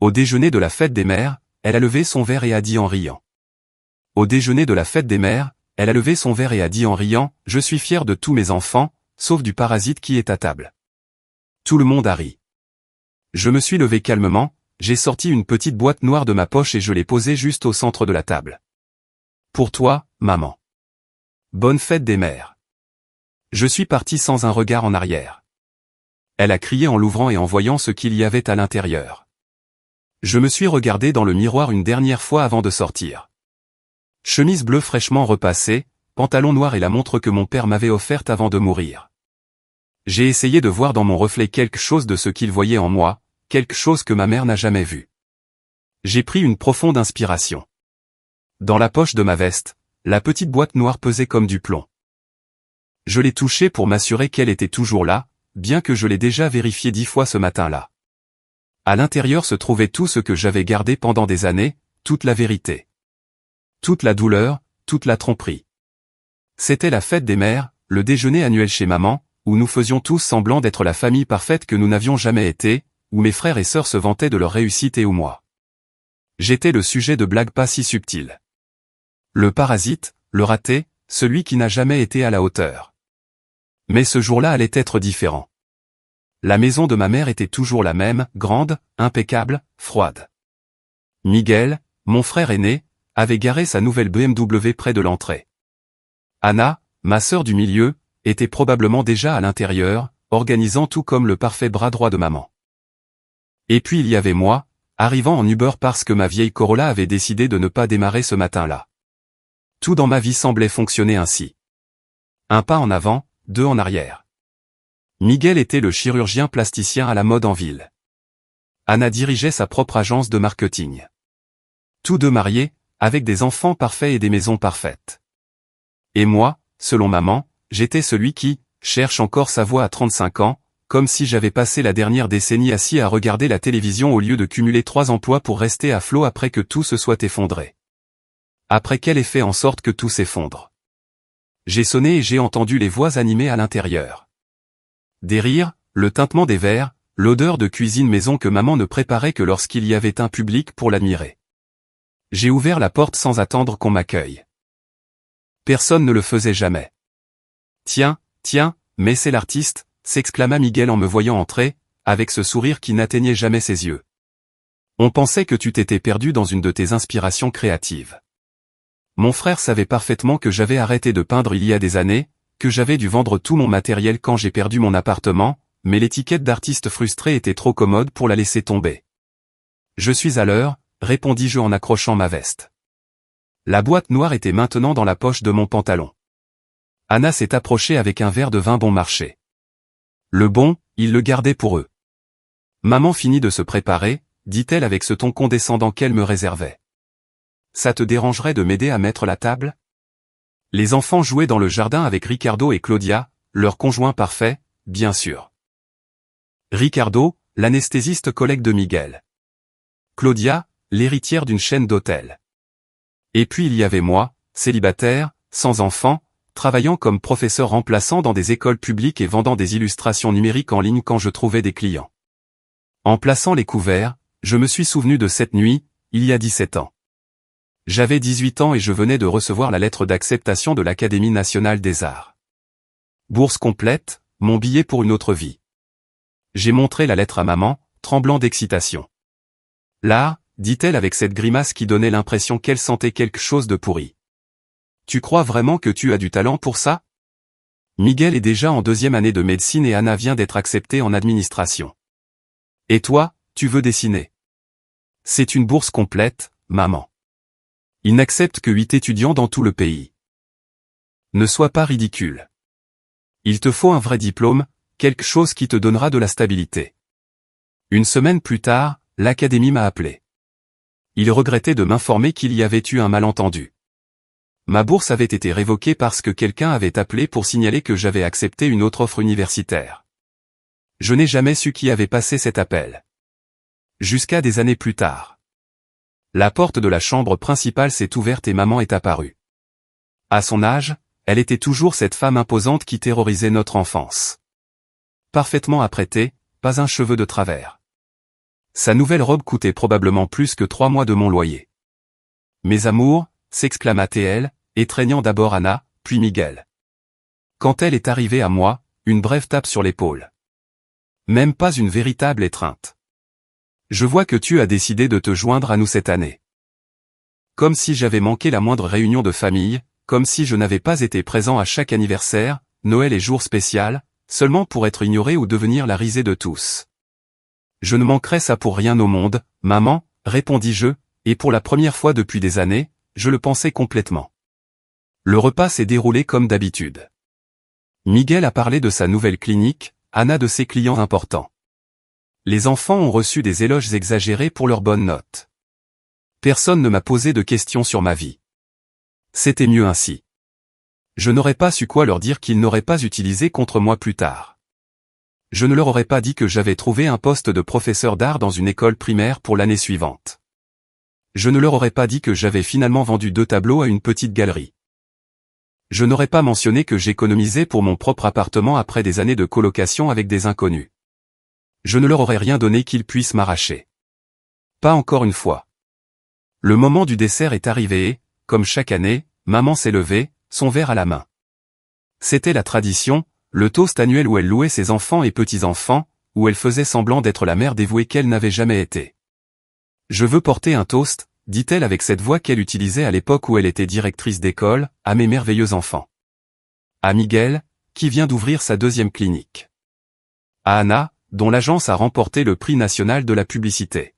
Au déjeuner de la fête des mères, elle a levé son verre et a dit en riant. Au déjeuner de la fête des mères, elle a levé son verre et a dit en riant, « Je suis fière de tous mes enfants, sauf du parasite qui est à table. » Tout le monde a ri. Je me suis levé calmement, j'ai sorti une petite boîte noire de ma poche et je l'ai posée juste au centre de la table. Pour toi, maman. Bonne fête des mères. Je suis parti sans un regard en arrière. Elle a crié en l'ouvrant et en voyant ce qu'il y avait à l'intérieur. Je me suis regardé dans le miroir une dernière fois avant de sortir. Chemise bleue fraîchement repassée, pantalon noir et la montre que mon père m'avait offerte avant de mourir. J'ai essayé de voir dans mon reflet quelque chose de ce qu'il voyait en moi, quelque chose que ma mère n'a jamais vu. J'ai pris une profonde inspiration. Dans la poche de ma veste, la petite boîte noire pesait comme du plomb. Je l'ai touchée pour m'assurer qu'elle était toujours là, bien que je l'ai déjà vérifiée 10 fois ce matin-là. À l'intérieur se trouvait tout ce que j'avais gardé pendant des années, toute la vérité. Toute la douleur, toute la tromperie. C'était la fête des mères, le déjeuner annuel chez maman, où nous faisions tous semblant d'être la famille parfaite que nous n'avions jamais été, où mes frères et sœurs se vantaient de leur réussite et où moi. J'étais le sujet de blagues pas si subtiles. Le parasite, le raté, celui qui n'a jamais été à la hauteur. Mais ce jour-là allait être différent. La maison de ma mère était toujours la même, grande, impeccable, froide. Miguel, mon frère aîné, avait garé sa nouvelle BMW près de l'entrée. Anna, ma sœur du milieu, était probablement déjà à l'intérieur, organisant tout comme le parfait bras droit de maman. Et puis il y avait moi, arrivant en Uber parce que ma vieille Corolla avait décidé de ne pas démarrer ce matin-là. Tout dans ma vie semblait fonctionner ainsi. Un pas en avant, 2 en arrière. Miguel était le chirurgien plasticien à la mode en ville. Anna dirigeait sa propre agence de marketing. Tous deux mariés, avec des enfants parfaits et des maisons parfaites. Et moi, selon maman, j'étais celui qui cherche encore sa voie à 35 ans, comme si j'avais passé la dernière décennie assis à regarder la télévision au lieu de cumuler 3 emplois pour rester à flot après que tout se soit effondré. Après qu'elle ait fait en sorte que tout s'effondre. J'ai sonné et j'ai entendu les voix animées à l'intérieur. Des rires, le tintement des verres, l'odeur de cuisine maison que maman ne préparait que lorsqu'il y avait un public pour l'admirer. J'ai ouvert la porte sans attendre qu'on m'accueille. Personne ne le faisait jamais. Tiens, mais c'est l'artiste, s'exclama Miguel en me voyant entrer, avec ce sourire qui n'atteignait jamais ses yeux. On pensait que tu t'étais perdu dans une de tes inspirations créatives. Mon frère savait parfaitement que j'avais arrêté de peindre il y a des années, que j'avais dû vendre tout mon matériel quand j'ai perdu mon appartement, mais l'étiquette d'artiste frustré était trop commode pour la laisser tomber. Je suis à l'heure, répondis-je en accrochant ma veste. La boîte noire était maintenant dans la poche de mon pantalon. Anna s'est approchée avec un verre de vin bon marché. Le bon, ils le gardaient pour eux. Maman finit de se préparer, dit-elle avec ce ton condescendant qu'elle me réservait. Ça te dérangerait de m'aider à mettre la table? Les enfants jouaient dans le jardin avec Ricardo et Claudia, leur conjoint parfait, bien sûr. Ricardo, l'anesthésiste collègue de Miguel. Claudia, l'héritière d'une chaîne d'hôtels. Et puis il y avait moi, célibataire, sans enfant, travaillant comme professeur remplaçant dans des écoles publiques et vendant des illustrations numériques en ligne quand je trouvais des clients. En plaçant les couverts, je me suis souvenu de cette nuit, il y a 17 ans. J'avais 18 ans et je venais de recevoir la lettre d'acceptation de l'Académie nationale des arts. Bourse complète, mon billet pour une autre vie. J'ai montré la lettre à maman, tremblant d'excitation. Là, dit-elle avec cette grimace qui donnait l'impression qu'elle sentait quelque chose de pourri. Tu crois vraiment que tu as du talent pour ça? Miguel est déjà en 2e année de médecine et Anna vient d'être acceptée en administration. Et toi, tu veux dessiner? C'est une bourse complète, maman. Il n'accepte que 8 étudiants dans tout le pays. Ne sois pas ridicule. Il te faut un vrai diplôme, quelque chose qui te donnera de la stabilité. Une semaine plus tard, l'académie m'a appelé. Il regrettait de m'informer qu'il y avait eu un malentendu. Ma bourse avait été révoquée parce que quelqu'un avait appelé pour signaler que j'avais accepté une autre offre universitaire. Je n'ai jamais su qui avait passé cet appel. Jusqu'à des années plus tard. La porte de la chambre principale s'est ouverte et maman est apparue. À son âge, elle était toujours cette femme imposante qui terrorisait notre enfance. Parfaitement apprêtée, pas un cheveu de travers. Sa nouvelle robe coûtait probablement plus que 3 mois de mon loyer. Mes amours, s'exclama-t-elle, étreignant d'abord Anna, puis Miguel. Quand elle est arrivée à moi, une brève tape sur l'épaule. Même pas une véritable étreinte. Je vois que tu as décidé de te joindre à nous cette année. Comme si j'avais manqué la moindre réunion de famille, comme si je n'avais pas été présent à chaque anniversaire, Noël et jour spécial, seulement pour être ignoré ou devenir la risée de tous. Je ne manquerais ça pour rien au monde, maman, répondis-je, et pour la première fois depuis des années, je le pensais complètement. Le repas s'est déroulé comme d'habitude. Miguel a parlé de sa nouvelle clinique, Anna de ses clients importants. Les enfants ont reçu des éloges exagérés pour leurs bonnes notes. Personne ne m'a posé de questions sur ma vie. C'était mieux ainsi. Je n'aurais pas su quoi leur dire qu'ils n'auraient pas utilisé contre moi plus tard. Je ne leur aurais pas dit que j'avais trouvé un poste de professeur d'art dans une école primaire pour l'année suivante. Je ne leur aurais pas dit que j'avais finalement vendu 2 tableaux à une petite galerie. Je n'aurais pas mentionné que j'économisais pour mon propre appartement après des années de colocation avec des inconnus. Je ne leur aurais rien donné qu'ils puissent m'arracher. Pas encore une fois. Le moment du dessert est arrivé et, comme chaque année, maman s'est levée, son verre à la main. C'était la tradition, le toast annuel où elle louait ses enfants et petits-enfants, où elle faisait semblant d'être la mère dévouée qu'elle n'avait jamais été. Je veux porter un toast, dit-elle avec cette voix qu'elle utilisait à l'époque où elle était directrice d'école, à mes merveilleux enfants. À Miguel, qui vient d'ouvrir sa 2e clinique. À Anna, dont l'agence a remporté le prix national de la publicité.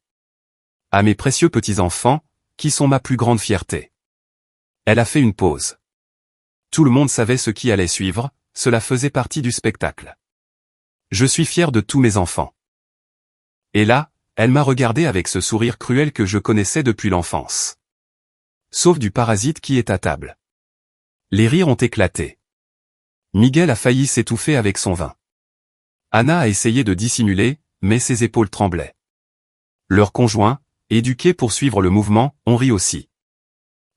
À mes précieux petits-enfants, qui sont ma plus grande fierté. Elle a fait une pause. Tout le monde savait ce qui allait suivre, cela faisait partie du spectacle. Je suis fier de tous mes enfants. Et là, elle m'a regardé avec ce sourire cruel que je connaissais depuis l'enfance. Sauf du parasite qui est à table. Les rires ont éclaté. Miguel a failli s'étouffer avec son vin. Anna a essayé de dissimuler, mais ses épaules tremblaient. Leurs conjoints, éduqués pour suivre le mouvement, ont ri aussi.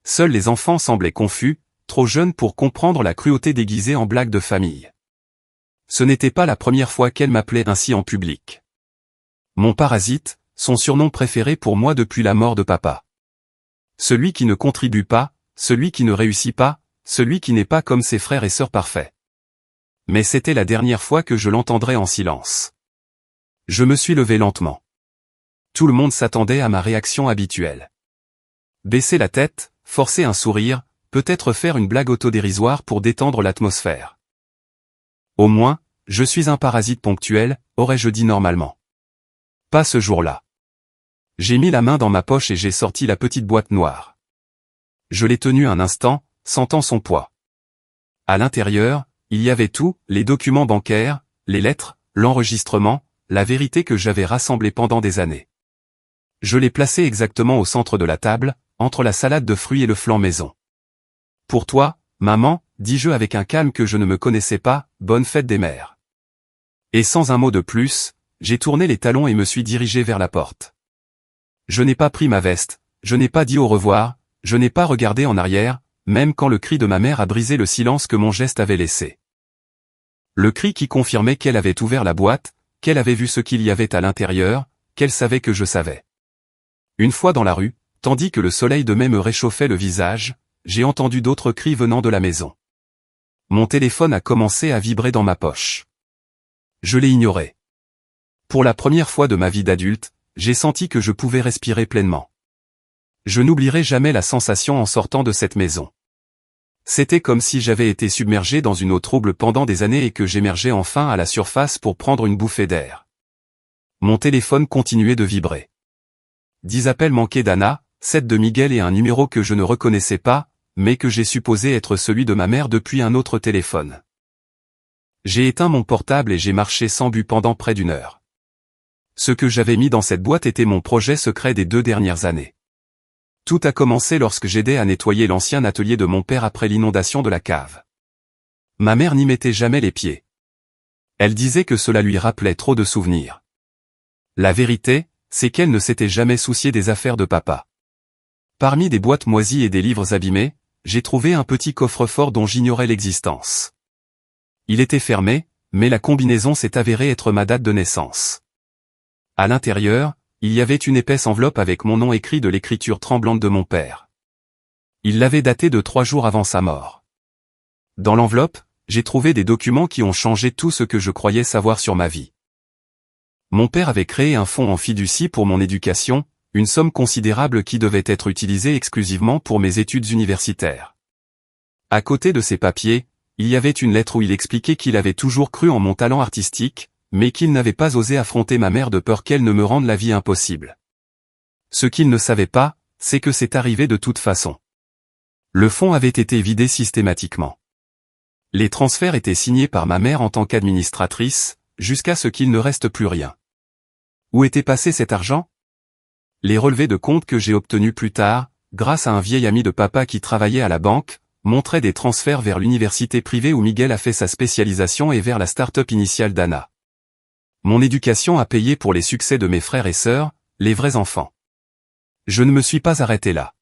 Seuls les enfants semblaient confus, trop jeunes pour comprendre la cruauté déguisée en blague de famille. Ce n'était pas la première fois qu'elle m'appelait ainsi en public. Mon parasite, son surnom préféré pour moi depuis la mort de papa. Celui qui ne contribue pas, celui qui ne réussit pas, celui qui n'est pas comme ses frères et sœurs parfaits. Mais c'était la dernière fois que je l'entendrais en silence. Je me suis levé lentement. Tout le monde s'attendait à ma réaction habituelle. Baisser la tête, forcer un sourire, peut-être faire une blague autodérisoire pour détendre l'atmosphère. Au moins, je suis un parasite ponctuel, aurais-je dit normalement. Pas ce jour-là. J'ai mis la main dans ma poche et j'ai sorti la petite boîte noire. Je l'ai tenue un instant, sentant son poids. À l'intérieur, il y avait tout, les documents bancaires, les lettres, l'enregistrement, la vérité que j'avais rassemblée pendant des années. Je l'ai placée exactement au centre de la table, entre la salade de fruits et le flan maison. Pour toi, maman, dis-je avec un calme que je ne me connaissais pas, bonne fête des mères. Et sans un mot de plus, j'ai tourné les talons et me suis dirigé vers la porte. Je n'ai pas pris ma veste, je n'ai pas dit au revoir, je n'ai pas regardé en arrière, même quand le cri de ma mère a brisé le silence que mon geste avait laissé. Le cri qui confirmait qu'elle avait ouvert la boîte, qu'elle avait vu ce qu'il y avait à l'intérieur, qu'elle savait que je savais. Une fois dans la rue, tandis que le soleil de mai me réchauffait le visage, j'ai entendu d'autres cris venant de la maison. Mon téléphone a commencé à vibrer dans ma poche. Je l'ai ignoré. Pour la première fois de ma vie d'adulte, j'ai senti que je pouvais respirer pleinement. Je n'oublierai jamais la sensation en sortant de cette maison. C'était comme si j'avais été submergé dans une eau trouble pendant des années et que j'émergeais enfin à la surface pour prendre une bouffée d'air. Mon téléphone continuait de vibrer. 10 appels manqués d'Anna, 7 de Miguel et un numéro que je ne reconnaissais pas, mais que j'ai supposé être celui de ma mère depuis un autre téléphone. J'ai éteint mon portable et j'ai marché sans but pendant près d'1 heure. Ce que j'avais mis dans cette boîte était mon projet secret des 2 dernières années. Tout a commencé lorsque j'aidais à nettoyer l'ancien atelier de mon père après l'inondation de la cave. Ma mère n'y mettait jamais les pieds. Elle disait que cela lui rappelait trop de souvenirs. La vérité, c'est qu'elle ne s'était jamais souciée des affaires de papa. Parmi des boîtes moisies et des livres abîmés, j'ai trouvé un petit coffre-fort dont j'ignorais l'existence. Il était fermé, mais la combinaison s'est avérée être ma date de naissance. À l'intérieur, il y avait une épaisse enveloppe avec mon nom écrit de l'écriture tremblante de mon père. Il l'avait daté de 3 jours avant sa mort. Dans l'enveloppe, j'ai trouvé des documents qui ont changé tout ce que je croyais savoir sur ma vie. Mon père avait créé un fonds en fiducie pour mon éducation, une somme considérable qui devait être utilisée exclusivement pour mes études universitaires. À côté de ces papiers, il y avait une lettre où il expliquait qu'il avait toujours cru en mon talent artistique, mais qu'il n'avait pas osé affronter ma mère de peur qu'elle ne me rende la vie impossible. Ce qu'il ne savait pas, c'est que c'est arrivé de toute façon. Le fonds avait été vidé systématiquement. Les transferts étaient signés par ma mère en tant qu'administratrice, jusqu'à ce qu'il ne reste plus rien. Où était passé cet argent? Les relevés de compte que j'ai obtenus plus tard, grâce à un vieil ami de papa qui travaillait à la banque, montraient des transferts vers l'université privée où Miguel a fait sa spécialisation et vers la start-up initiale d'Anna. Mon éducation a payé pour les succès de mes frères et sœurs, les vrais enfants. Je ne me suis pas arrêté là.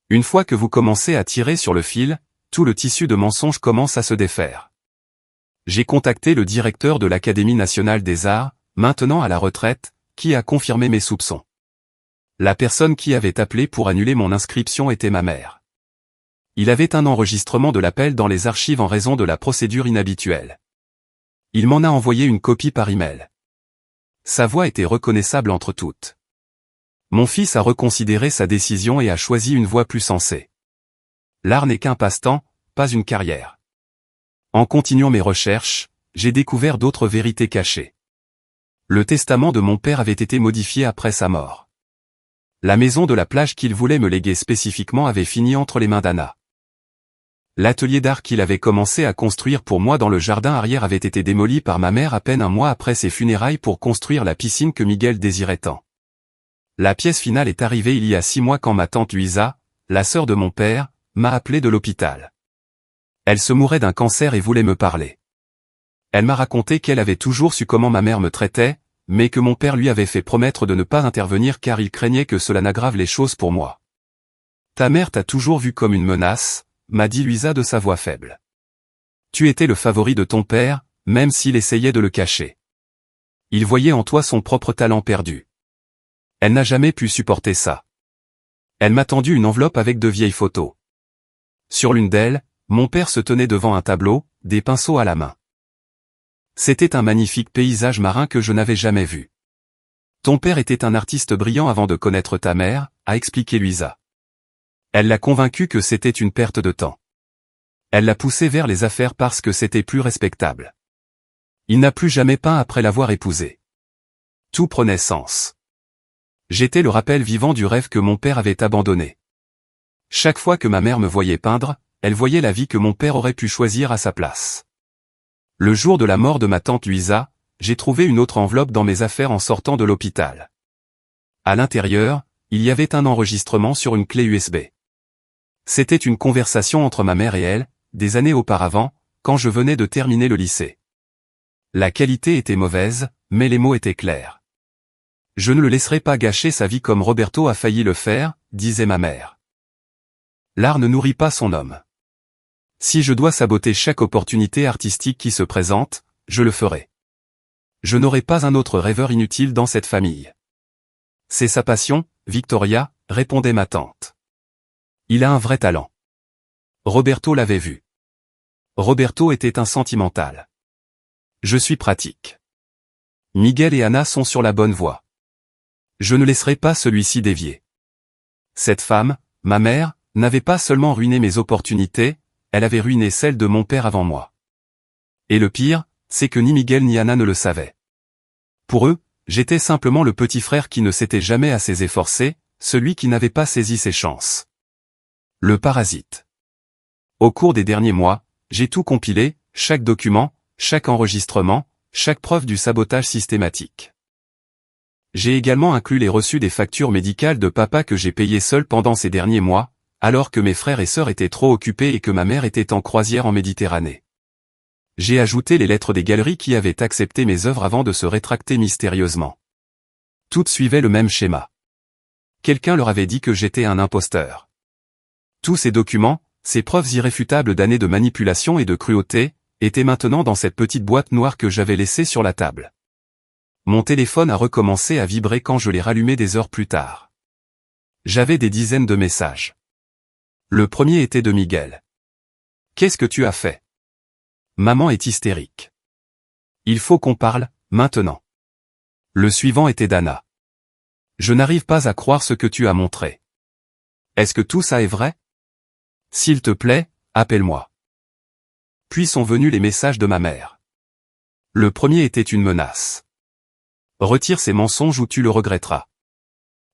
Une fois que vous commencez à tirer sur le fil, tout le tissu de mensonges commence à se défaire. J'ai contacté le directeur de l'Académie nationale des arts, maintenant à la retraite, qui a confirmé mes soupçons. La personne qui avait appelé pour annuler mon inscription était ma mère. Il avait un enregistrement de l'appel dans les archives en raison de la procédure inhabituelle. Il m'en a envoyé une copie par email. Sa voix était reconnaissable entre toutes. Mon fils a reconsidéré sa décision et a choisi une voie plus sensée. L'art n'est qu'un passe-temps, pas une carrière. En continuant mes recherches, j'ai découvert d'autres vérités cachées. Le testament de mon père avait été modifié après sa mort. La maison de la plage qu'il voulait me léguer spécifiquement avait fini entre les mains d'Anna. L'atelier d'art qu'il avait commencé à construire pour moi dans le jardin arrière avait été démoli par ma mère à peine un mois après ses funérailles pour construire la piscine que Miguel désirait tant. La pièce finale est arrivée il y a 6 mois quand ma tante Luisa, la sœur de mon père, m'a appelé de l'hôpital. Elle se mourait d'un cancer et voulait me parler. Elle m'a raconté qu'elle avait toujours su comment ma mère me traitait, mais que mon père lui avait fait promettre de ne pas intervenir car il craignait que cela n'aggrave les choses pour moi. Ta mère t'a toujours vu comme une menace, m'a dit Luisa de sa voix faible. Tu étais le favori de ton père, même s'il essayait de le cacher. Il voyait en toi son propre talent perdu. Elle n'a jamais pu supporter ça. Elle m'a tendu une enveloppe avec de vieilles photos. Sur l'une d'elles, mon père se tenait devant un tableau, des pinceaux à la main. C'était un magnifique paysage marin que je n'avais jamais vu. Ton père était un artiste brillant avant de connaître ta mère, a expliqué Luisa. Elle l'a convaincu que c'était une perte de temps. Elle l'a poussé vers les affaires parce que c'était plus respectable. Il n'a plus jamais peint après l'avoir épousée. Tout prenait sens. J'étais le rappel vivant du rêve que mon père avait abandonné. Chaque fois que ma mère me voyait peindre, elle voyait la vie que mon père aurait pu choisir à sa place. Le jour de la mort de ma tante Luisa, j'ai trouvé une autre enveloppe dans mes affaires en sortant de l'hôpital. À l'intérieur, il y avait un enregistrement sur une clé USB. C'était une conversation entre ma mère et elle, des années auparavant, quand je venais de terminer le lycée. La qualité était mauvaise, mais les mots étaient clairs. Je ne le laisserai pas gâcher sa vie comme Roberto a failli le faire, disait ma mère. L'art ne nourrit pas son homme. Si je dois saboter chaque opportunité artistique qui se présente, je le ferai. Je n'aurai pas un autre rêveur inutile dans cette famille. C'est sa passion, Victoria, répondait ma tante. Il a un vrai talent. Roberto l'avait vu. Roberto était un sentimental. Je suis pratique. Miguel et Anna sont sur la bonne voie. Je ne laisserai pas celui-ci dévier. Cette femme, ma mère, n'avait pas seulement ruiné mes opportunités, elle avait ruiné celles de mon père avant moi. Et le pire, c'est que ni Miguel ni Anna ne le savaient. Pour eux, j'étais simplement le petit frère qui ne s'était jamais assez efforcé, celui qui n'avait pas saisi ses chances. Le parasite. Au cours des derniers mois, j'ai tout compilé, chaque document, chaque enregistrement, chaque preuve du sabotage systématique. J'ai également inclus les reçus des factures médicales de papa que j'ai payées seul pendant ces derniers mois, alors que mes frères et sœurs étaient trop occupés et que ma mère était en croisière en Méditerranée. J'ai ajouté les lettres des galeries qui avaient accepté mes œuvres avant de se rétracter mystérieusement. Toutes suivaient le même schéma. Quelqu'un leur avait dit que j'étais un imposteur. Tous ces documents, ces preuves irréfutables d'années de manipulation et de cruauté, étaient maintenant dans cette petite boîte noire que j'avais laissée sur la table. Mon téléphone a recommencé à vibrer quand je l'ai rallumé des heures plus tard. J'avais des dizaines de messages. Le premier était de Miguel. Qu'est-ce que tu as fait? Maman est hystérique. Il faut qu'on parle, maintenant. Le suivant était d'Anna. Je n'arrive pas à croire ce que tu as montré. Est-ce que tout ça est vrai? S'il te plaît, appelle-moi. Puis sont venus les messages de ma mère. Le premier était une menace. Retire ces mensonges ou tu le regretteras.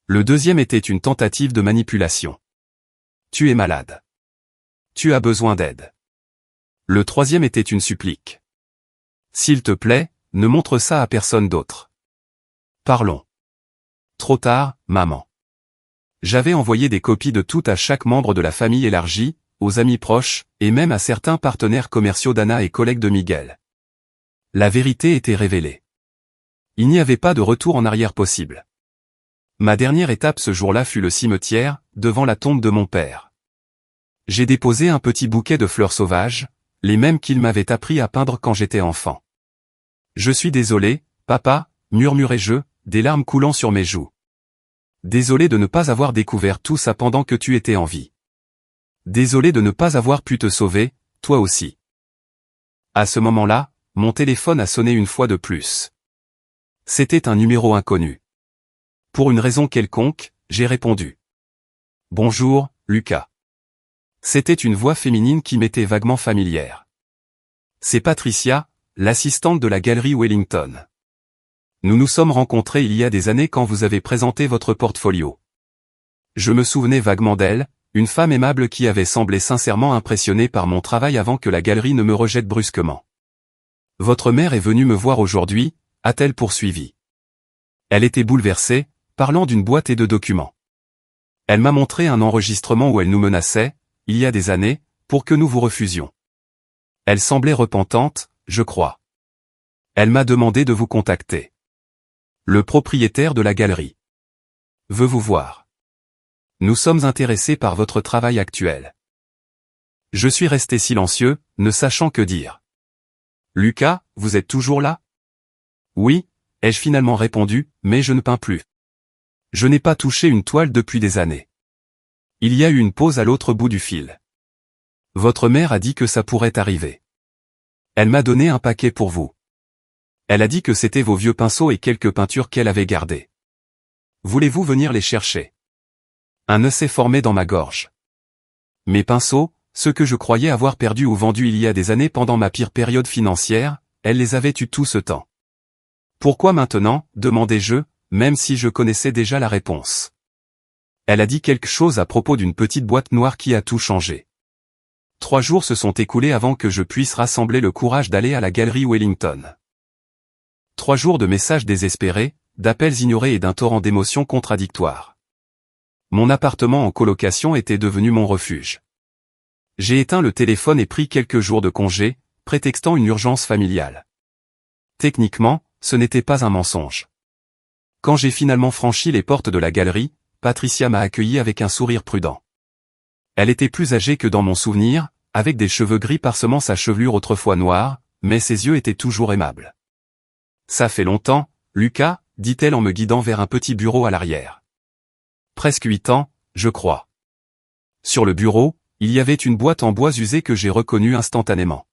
Le deuxième était une tentative de manipulation. Tu es malade. Tu as besoin d'aide. Le troisième était une supplique. S'il te plaît, ne montre ça à personne d'autre. Parlons. Trop tard, maman. J'avais envoyé des copies de tout à chaque membre de la famille élargie, aux amis proches, et même à certains partenaires commerciaux d'Anna et collègues de Miguel. La vérité était révélée. Il n'y avait pas de retour en arrière possible. Ma dernière étape ce jour-là fut le cimetière, devant la tombe de mon père. J'ai déposé un petit bouquet de fleurs sauvages, les mêmes qu'il m'avait appris à peindre quand j'étais enfant. Je suis désolé, papa, murmurai-je, des larmes coulant sur mes joues. Désolé de ne pas avoir découvert tout ça pendant que tu étais en vie. Désolé de ne pas avoir pu te sauver, toi aussi. À ce moment-là, mon téléphone a sonné une fois de plus. C'était un numéro inconnu. Pour une raison quelconque, j'ai répondu. Bonjour, Lucas. C'était une voix féminine qui m'était vaguement familière. C'est Patricia, l'assistante de la galerie Wellington. Nous nous sommes rencontrés il y a des années quand vous avez présenté votre portfolio. Je me souvenais vaguement d'elle, une femme aimable qui avait semblé sincèrement impressionnée par mon travail avant que la galerie ne me rejette brusquement. Votre mère est venue me voir aujourd'hui, a-t-elle poursuivi. Elle était bouleversée, parlant d'une boîte et de documents. Elle m'a montré un enregistrement où elle nous menaçait, il y a des années, pour que nous vous refusions. Elle semblait repentante, je crois. Elle m'a demandé de vous contacter. Le propriétaire de la galerie veut vous voir. Nous sommes intéressés par votre travail actuel. Je suis resté silencieux, ne sachant que dire. Lucas, vous êtes toujours là? Oui, ai-je finalement répondu, mais je ne peins plus. Je n'ai pas touché une toile depuis des années. Il y a eu une pause à l'autre bout du fil. Votre mère a dit que ça pourrait arriver. Elle m'a donné un paquet pour vous. Elle a dit que c'était vos vieux pinceaux et quelques peintures qu'elle avait gardées. Voulez-vous venir les chercher? Un nœud s'est formé dans ma gorge. Mes pinceaux, ceux que je croyais avoir perdus ou vendus il y a des années pendant ma pire période financière, elle les avait eus tout ce temps. Pourquoi maintenant, demandai-je, même si je connaissais déjà la réponse. Elle a dit quelque chose à propos d'une petite boîte noire qui a tout changé. 3 jours se sont écoulés avant que je puisse rassembler le courage d'aller à la galerie Wellington. 3 jours de messages désespérés, d'appels ignorés et d'un torrent d'émotions contradictoires. Mon appartement en colocation était devenu mon refuge. J'ai éteint le téléphone et pris quelques jours de congé, prétextant une urgence familiale. Techniquement, ce n'était pas un mensonge. Quand j'ai finalement franchi les portes de la galerie, Patricia m'a accueilli avec un sourire prudent. Elle était plus âgée que dans mon souvenir, avec des cheveux gris parsemant sa chevelure autrefois noire, mais ses yeux étaient toujours aimables. Ça fait longtemps, Lucas, dit-elle en me guidant vers un petit bureau à l'arrière. Presque 8 ans, je crois. Sur le bureau, il y avait une boîte en bois usée que j'ai reconnue instantanément.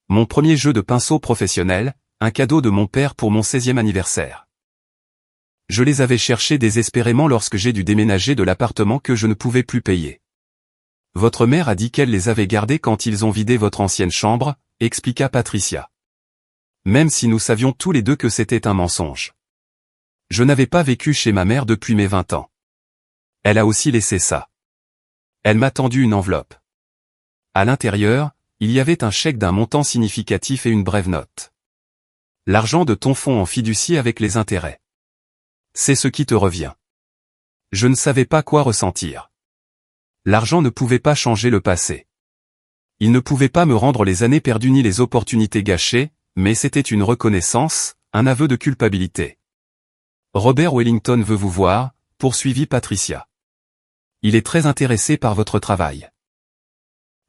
Mon premier jeu de pinceau professionnel, un cadeau de mon père pour mon 16e anniversaire. Je les avais cherchés désespérément lorsque j'ai dû déménager de l'appartement que je ne pouvais plus payer. Votre mère a dit qu'elle les avait gardés quand ils ont vidé votre ancienne chambre, expliqua Patricia. Même si nous savions tous les deux que c'était un mensonge. Je n'avais pas vécu chez ma mère depuis mes 20 ans. Elle a aussi laissé ça. Elle m'a tendu une enveloppe. À l'intérieur, il y avait un chèque d'un montant significatif et une brève note. L'argent de ton fonds en fiducie avec les intérêts. C'est ce qui te revient. Je ne savais pas quoi ressentir. L'argent ne pouvait pas changer le passé. Il ne pouvait pas me rendre les années perdues ni les opportunités gâchées, mais c'était une reconnaissance, un aveu de culpabilité. Robert Wellington veut vous voir, poursuivit Patricia. Il est très intéressé par votre travail.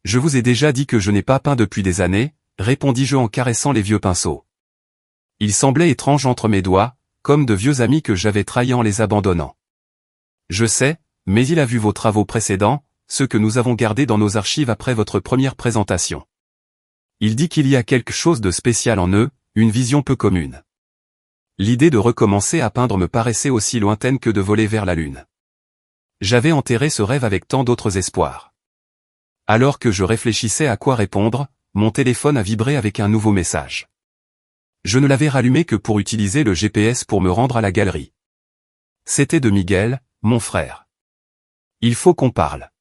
Je vous ai déjà dit que je n'ai pas peint depuis des années, répondis-je en caressant les vieux pinceaux. Il semblait étrange entre mes doigts, comme de vieux amis que j'avais trahis en les abandonnant. Je sais, mais il a vu vos travaux précédents, ceux que nous avons gardés dans nos archives après votre première présentation. Il dit qu'il y a quelque chose de spécial en eux, une vision peu commune. L'idée de recommencer à peindre me paraissait aussi lointaine que de voler vers la lune. J'avais enterré ce rêve avec tant d'autres espoirs. Alors que je réfléchissais à quoi répondre, mon téléphone a vibré avec un nouveau message. Je ne l'avais rallumé que pour utiliser le GPS pour me rendre à la galerie. C'était de Miguel, mon frère. Il faut qu'on parle.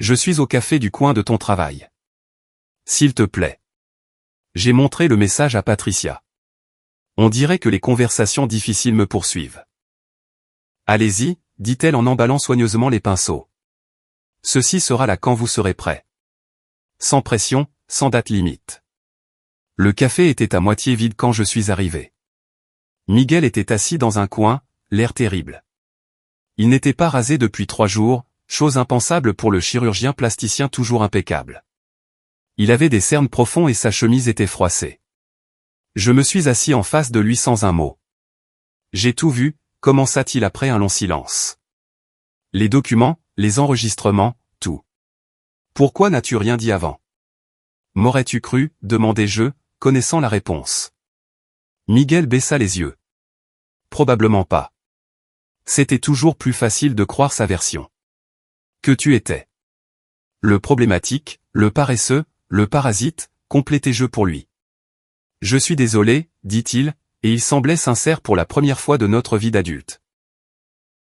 Je suis au café du coin de ton travail. S'il te plaît. J'ai montré le message à Patricia. On dirait que les conversations difficiles me poursuivent. Allez-y, dit-elle en emballant soigneusement les pinceaux. Ceci sera là quand vous serez prêt. Sans pression, sans date limite. Le café était à moitié vide quand je suis arrivé. Miguel était assis dans un coin, l'air terrible. Il n'était pas rasé depuis 3 jours, chose impensable pour le chirurgien plasticien toujours impeccable. Il avait des cernes profonds et sa chemise était froissée. Je me suis assis en face de lui sans un mot. J'ai tout vu, commença-t-il après un long silence. Les documents, les enregistrements, tout. Pourquoi n'as-tu rien dit avant? M'aurais-tu cru, demandai-je, connaissant la réponse. Miguel baissa les yeux. Probablement pas. C'était toujours plus facile de croire sa version. Que tu étais. Le problématique, le paresseux, le parasite, complétai-je pour lui. Je suis désolé, dit-il, et il semblait sincère pour la première fois de notre vie d'adulte.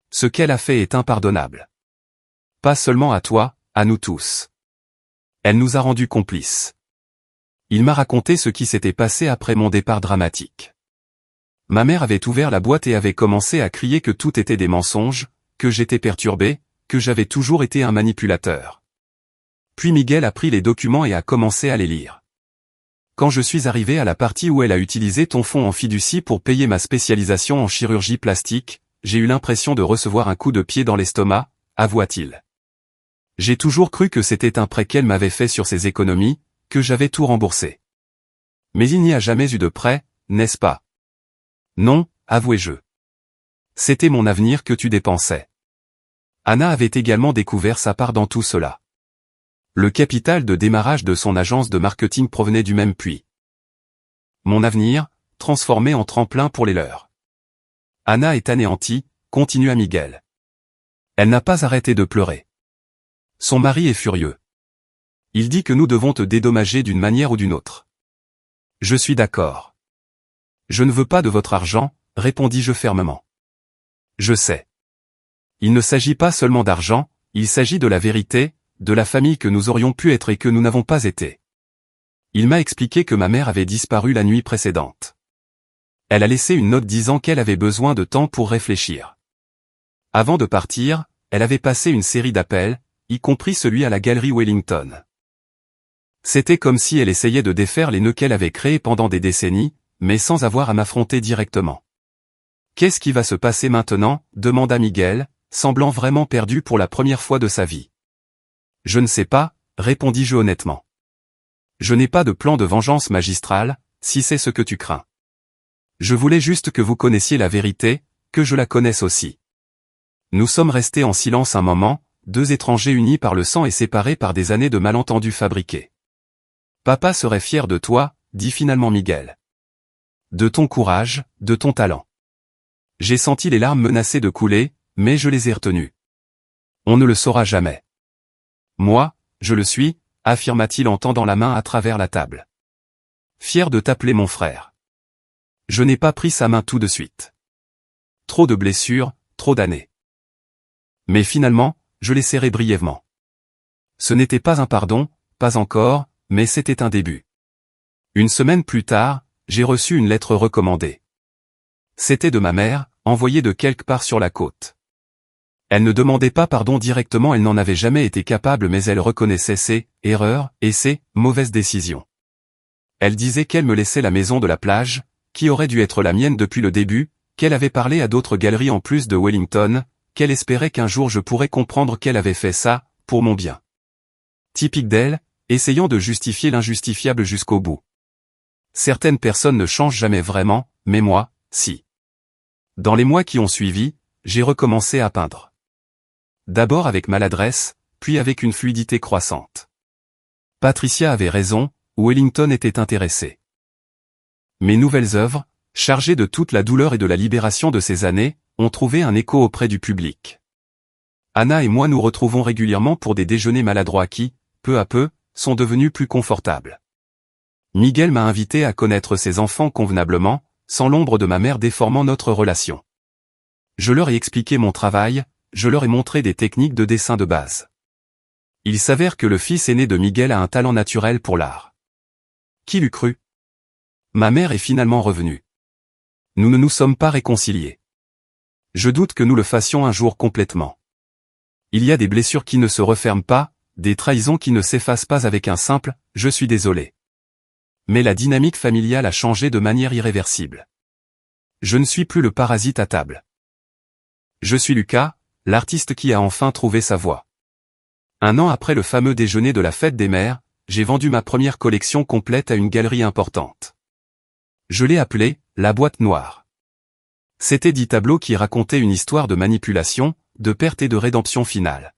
Ce qu'elle a fait est impardonnable. Pas seulement à toi, à nous tous. Elle nous a rendus complices. Il m'a raconté ce qui s'était passé après mon départ dramatique. Ma mère avait ouvert la boîte et avait commencé à crier que tout était des mensonges, que j'étais perturbé, que j'avais toujours été un manipulateur. Puis Miguel a pris les documents et a commencé à les lire. Quand je suis arrivé à la partie où elle a utilisé ton fonds en fiducie pour payer ma spécialisation en chirurgie plastique, j'ai eu l'impression de recevoir un coup de pied dans l'estomac, avoua-t-il. J'ai toujours cru que c'était un prêt qu'elle m'avait fait sur ses économies, que j'avais tout remboursé. Mais il n'y a jamais eu de prêt, n'est-ce pas? Non, avouai-je. C'était mon avenir que tu dépensais. Anna avait également découvert sa part dans tout cela. Le capital de démarrage de son agence de marketing provenait du même puits. Mon avenir, transformé en tremplin pour les leurs. Anna est anéantie, continua Miguel. Elle n'a pas arrêté de pleurer. Son mari est furieux. Il dit que nous devons te dédommager d'une manière ou d'une autre. Je suis d'accord. Je ne veux pas de votre argent, répondis-je fermement. Je sais. Il ne s'agit pas seulement d'argent, il s'agit de la vérité, de la famille que nous aurions pu être et que nous n'avons pas été. Il m'a expliqué que ma mère avait disparu la nuit précédente. Elle a laissé une note disant qu'elle avait besoin de temps pour réfléchir. Avant de partir, elle avait passé une série d'appels, y compris celui à la galerie Wellington. C'était comme si elle essayait de défaire les nœuds qu'elle avait créés pendant des décennies, mais sans avoir à m'affronter directement. Qu'est-ce qui va se passer maintenant? Demanda Miguel, semblant vraiment perdu pour la première fois de sa vie. Je ne sais pas, répondis-je honnêtement. Je n'ai pas de plan de vengeance magistrale, si c'est ce que tu crains. Je voulais juste que vous connaissiez la vérité, que je la connaisse aussi. Nous sommes restés en silence un moment, 2 étrangers unis par le sang et séparés par des années de malentendus fabriqués. Papa serait fier de toi, dit finalement Miguel. De ton courage, de ton talent. J'ai senti les larmes menacées de couler, mais je les ai retenues. On ne le saura jamais. Moi, je le suis, affirma-t-il en tendant la main à travers la table. Fier de t'appeler mon frère. Je n'ai pas pris sa main tout de suite. Trop de blessures, trop d'années. Mais finalement, je l'ai serré brièvement. Ce n'était pas un pardon, pas encore, mais c'était un début. Une semaine plus tard, j'ai reçu une lettre recommandée. C'était de ma mère, envoyée de quelque part sur la côte. Elle ne demandait pas pardon directement, elle n'en avait jamais été capable, mais elle reconnaissait ses erreurs et ses mauvaises décisions. Elle disait qu'elle me laissait la maison de la plage, qui aurait dû être la mienne depuis le début, qu'elle avait parlé à d'autres galeries en plus de Wellington, qu'elle espérait qu'un jour je pourrais comprendre qu'elle avait fait ça, pour mon bien. Typique d'elle, essayant de justifier l'injustifiable jusqu'au bout. Certaines personnes ne changent jamais vraiment, mais moi, si. Dans les mois qui ont suivi, j'ai recommencé à peindre. D'abord avec maladresse, puis avec une fluidité croissante. Patricia avait raison, Wellington était intéressé. Mes nouvelles œuvres, chargées de toute la douleur et de la libération de ces années, ont trouvé un écho auprès du public. Anna et moi nous retrouvons régulièrement pour des déjeuners maladroits qui, peu à peu, sont devenus plus confortables. Miguel m'a invité à connaître ses enfants convenablement, sans l'ombre de ma mère déformant notre relation. Je leur ai expliqué mon travail, je leur ai montré des techniques de dessin de base. Il s'avère que le fils aîné de Miguel a un talent naturel pour l'art. Qui l'eût cru? Ma mère est finalement revenue. Nous ne nous sommes pas réconciliés. Je doute que nous le fassions un jour complètement. Il y a des blessures qui ne se referment pas, des trahisons qui ne s'effacent pas avec un simple « je suis désolé ». Mais la dynamique familiale a changé de manière irréversible. Je ne suis plus le parasite à table. Je suis Lucas, l'artiste qui a enfin trouvé sa voie. 1 an après le fameux déjeuner de la fête des mères, j'ai vendu ma première collection complète à une galerie importante. Je l'ai appelée « La boîte noire ». C'était 10 tableaux qui racontaient une histoire de manipulation, de perte et de rédemption finale.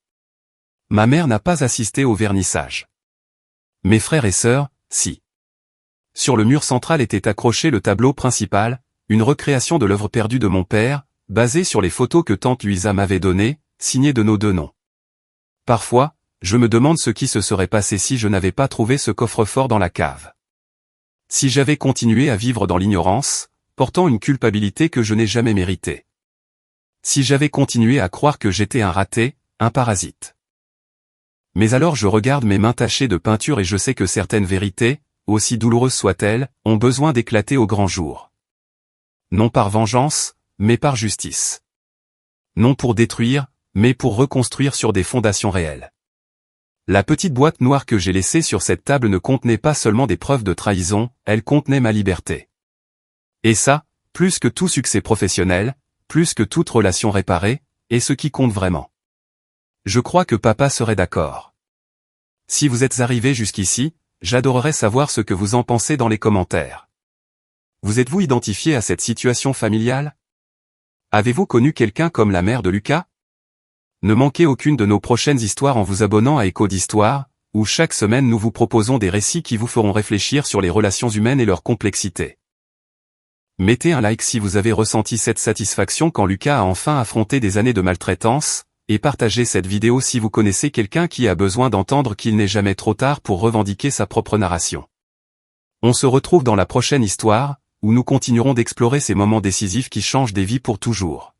Ma mère n'a pas assisté au vernissage. Mes frères et sœurs, si. Sur le mur central était accroché le tableau principal, une recréation de l'œuvre perdue de mon père, basée sur les photos que tante Luisa m'avait données, signées de nos 2 noms. Parfois, je me demande ce qui se serait passé si je n'avais pas trouvé ce coffre-fort dans la cave. Si j'avais continué à vivre dans l'ignorance, portant une culpabilité que je n'ai jamais méritée. Si j'avais continué à croire que j'étais un raté, un parasite. Mais alors je regarde mes mains tachées de peinture et je sais que certaines vérités, aussi douloureuses soient-elles, ont besoin d'éclater au grand jour. Non par vengeance, mais par justice. Non pour détruire, mais pour reconstruire sur des fondations réelles. La petite boîte noire que j'ai laissée sur cette table ne contenait pas seulement des preuves de trahison, elle contenait ma liberté. Et ça, plus que tout succès professionnel, plus que toute relation réparée, est ce qui compte vraiment. Je crois que papa serait d'accord. Si vous êtes arrivé jusqu'ici, j'adorerais savoir ce que vous en pensez dans les commentaires. Vous êtes-vous identifié à cette situation familiale? Avez-vous connu quelqu'un comme la mère de Lucas? Ne manquez aucune de nos prochaines histoires en vous abonnant à Écho d'Histoire, où chaque semaine nous vous proposons des récits qui vous feront réfléchir sur les relations humaines et leur complexité. Mettez un like si vous avez ressenti cette satisfaction quand Lucas a enfin affronté des années de maltraitance, et partagez cette vidéo si vous connaissez quelqu'un qui a besoin d'entendre qu'il n'est jamais trop tard pour revendiquer sa propre narration. On se retrouve dans la prochaine histoire, où nous continuerons d'explorer ces moments décisifs qui changent des vies pour toujours.